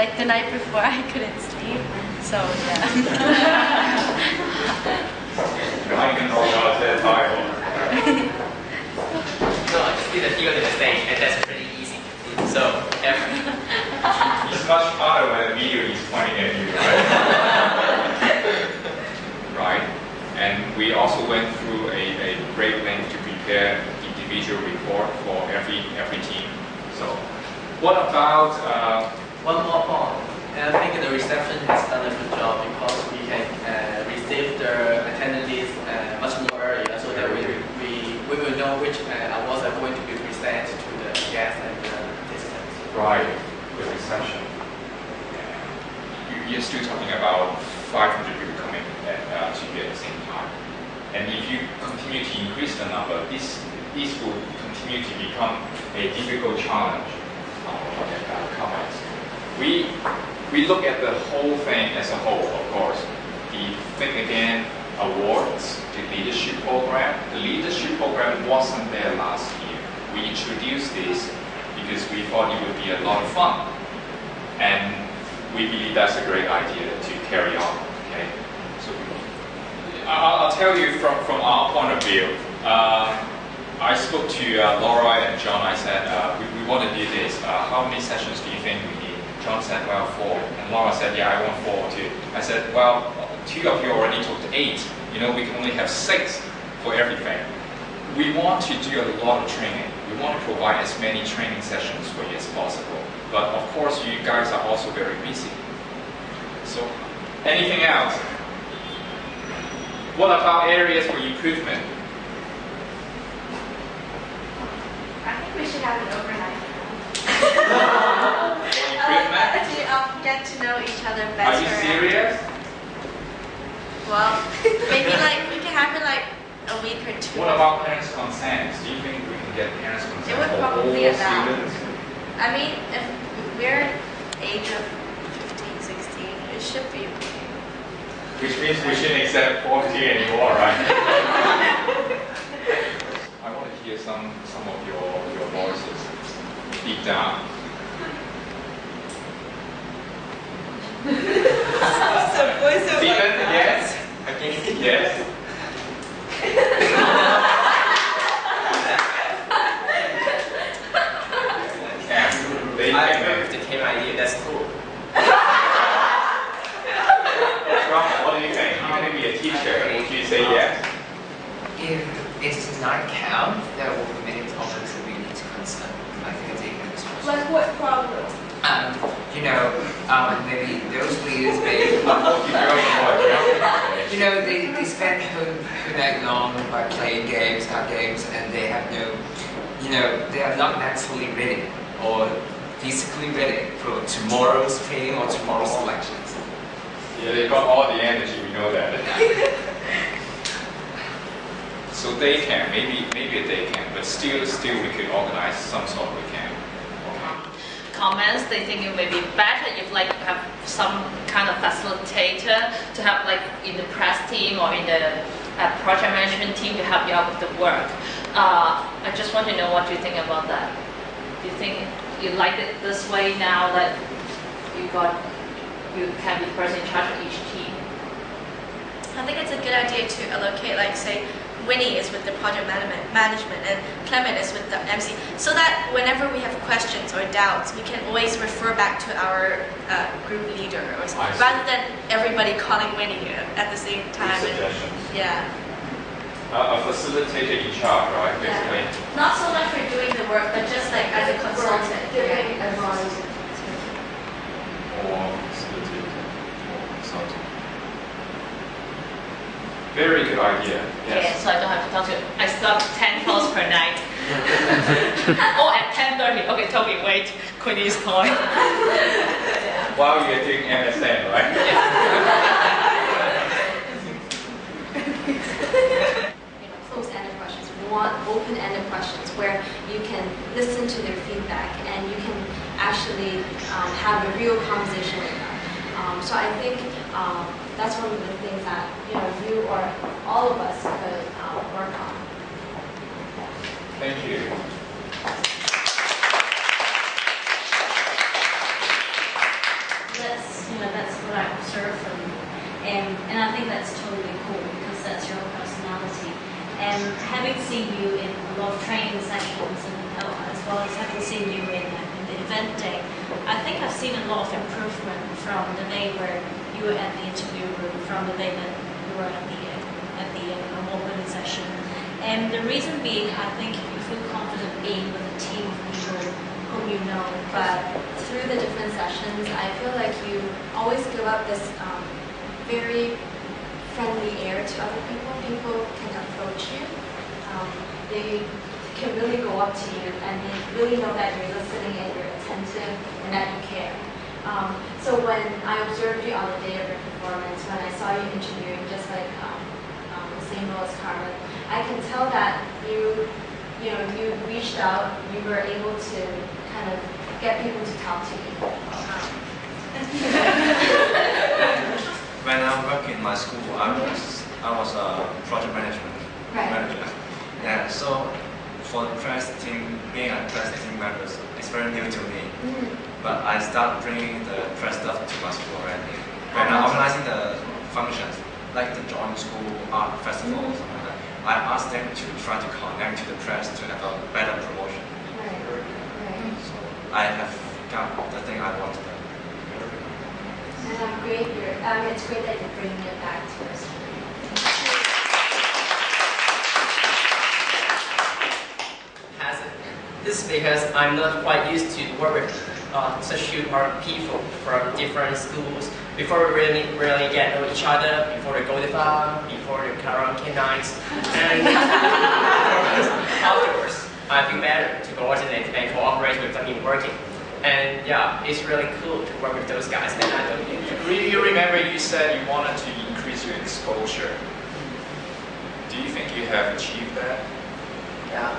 like the night before I couldn't sleep, so yeah. I can roll out that title. No, I just did a field in the stage, and that's pretty easy. So, It's much harder when the video is pointing at you, right? Right. And we also went through a great length to prepare individual report for every team. So, what about one more point. And I think the reception has done a good job because we can receive the attendance list much more earlier, so that we will know which awards are going to be presented to the guests and the participants. right the reception? You're still talking about 500 people coming to you at the same time, and if you continue to increase the number, this will continue to become a difficult challenge. Comments. We look at the whole thing as a whole, of course. The Think Again Awards, the leadership program. The leadership program wasn't there last year. We introduced this because we thought it would be a lot of fun, and we believe that's a great idea to carry on. Okay, so I'll tell you from our point of view. I spoke to Laura and John. I said, we want to do this. How many sessions do you think we need? John said, well, 4. And Laura said, yeah, I want 4 too. I said, well, 2 of you already took 8. You know, we can only have 6 for everything. We want to do a lot of training. We want to provide as many training sessions for you as possible. But of course, you guys are also very busy. So, anything else? What about areas for improvement? We should have an overnight Improvement? to get to know each other better. Are you serious? Well, maybe like we can have it like a week or 2. What about parents' consent? Do you think we can get parents' consent It would for all probably allow. students? I mean, if we're age of 15, 16, it should be okay. Which means we shouldn't accept 40 anymore, right? I want to hear some of your voices deep down. Stephen, yes? Yes? I agree with the team idea, that's cool. Ron, what do you think? You're going to be a teacher. Would you say yes? If it does not count, there will be many problems that we need to consider. I think it's even responsible. Like what problem? Maybe those leaders, they spend whole night long by playing games, card games, and they have they are not mentally ready or physically ready for tomorrow's training or tomorrow's elections. Yeah, they got all the energy, we know that. So they can, maybe they can, but still we could organize some sort of camp. Comments, they think it may be better if like have some kind of facilitator to have like in the press team or in the project management team to help you out with the work. I just want to know what you think about that. Do you think you like it this way now that you can be the person in charge of each team? I think it's a good idea to allocate, like say, Winnie is with the project management and Clement is with the MC, so that whenever we have questions or doubts, we can always refer back to our group leader, or something, rather than everybody calling Winnie at the same time. Suggestions. Yeah. A facilitator in charge, right? Basically. Yeah. Not so much for doing the work, but just like as a consultant. Giving advice. Or facilitator or consultant. Very good idea. Yes. Yeah, so I don't have to talk to you. I slept 10 calls per night. Oh, at 10:30. Okay, Toby, wait. Queenie's calling. While you're doing MSN, right? Closed-ended questions. We want open-ended questions where you can listen to their feedback and you can actually have a real conversation with them. So I think that's one of the things that you or all of us could work on. Thank you. And I think that's totally cool because that's your personality. And having seen you in a lot of training sessions and as well as having seen you in the event day, I think I've seen a lot of improvement from the day where you were at the interview room, from the day that you were at the opening session. And the reason being, I think you feel confident being with a team of people whom you know. But through the different sessions, I feel like you always give up this very friendly air to other people. People can approach you. They can really go up to you and they really know that you're listening and you're attentive and that you care. So when I observed you on the day of your performance, when I saw you interviewing just like the same role as Carmen, I can tell that you reached out, you were able to kind of get people to talk to you. When I work in my school, I was a project management manager. Yeah, so for the press team, being a press team member, it's very new to me. But I start bringing the press stuff to my school already. When I'm organizing the functions, like the joint school art festival or something like that, I ask them to try to connect to the press to have a better promotion. So I have got the thing I wanted. And it's great that you're bringing it back to us. This is because I'm not quite used to work with such huge people from different schools. Before we really get to know each other, before we go to the bar, before the karaoke nights, and afterwards, I feel better to coordinate and cooperate with them in working. And yeah, it's really cool to work with those guys. And I don't You remember you said you wanted to increase your exposure. Do you think you have achieved that? Yeah.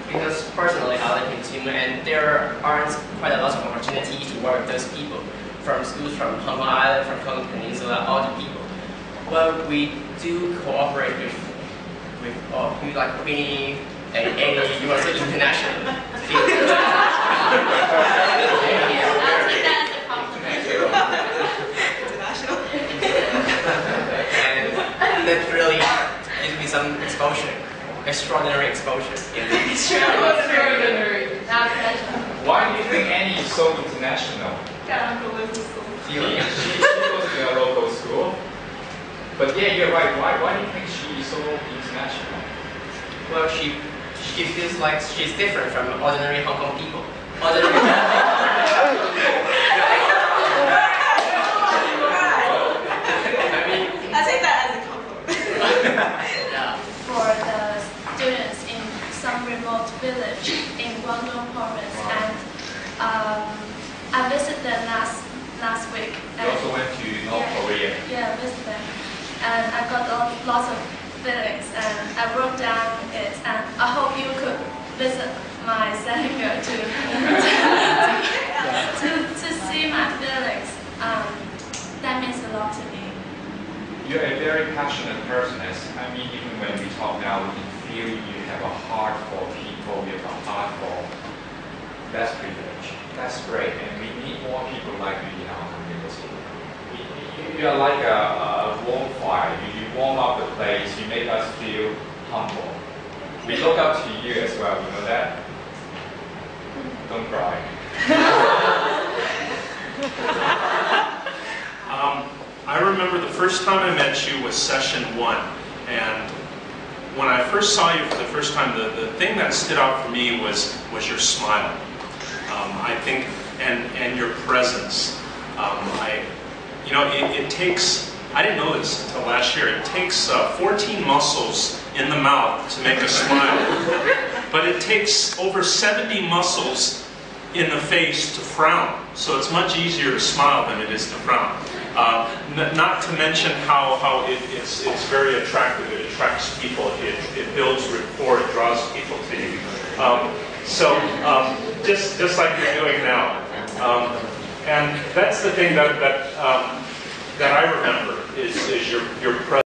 Because personally, I live in Tsinghua, and there aren't quite a lot of opportunities to work with those people from schools from Hong Kong Island, from Hong Kong Peninsula, all the people. Well, we do cooperate with people like Queenie and Amy. You are so international. And that really gives me some exposure. Extraordinary exposure. Extraordinary. Why do you think Annie is so international? She goes to a local school. But yeah, you're right. Why do you think she is so international? Well, she feels like she's different from ordinary Hong Kong people. I take that as a compliment. For the students in some remote village in Guangdong province, and I visited them last week. You also went to North Korea. Yeah, visited them, and I got lots of feelings, and I wrote down it, and I hope you could visit my Sangha to see my feelings. That means a lot to me. You're a very passionate person. Even when we talk now, we can feel you have a heart for people, you have a heart for less privilege. That's great, and we need more people like you in our community. You are like a warm fire. You warm up the place, you make us feel humble. We look up to you as well, you know that? Don't cry. I remember the first time I met you was session 1, and when I first saw you for the first time, the thing that stood out for me was your smile. I think, and your presence. It takes, I didn't know this until last year, it takes 14 muscles in the mouth to make a smile, but it takes over 70 muscles in the face to frown. So it's much easier to smile than it is to frown. Not to mention how it's very attractive. It attracts people. It builds rapport. It draws people to you. Just like you're doing now. And that's the thing that I remember is your presence.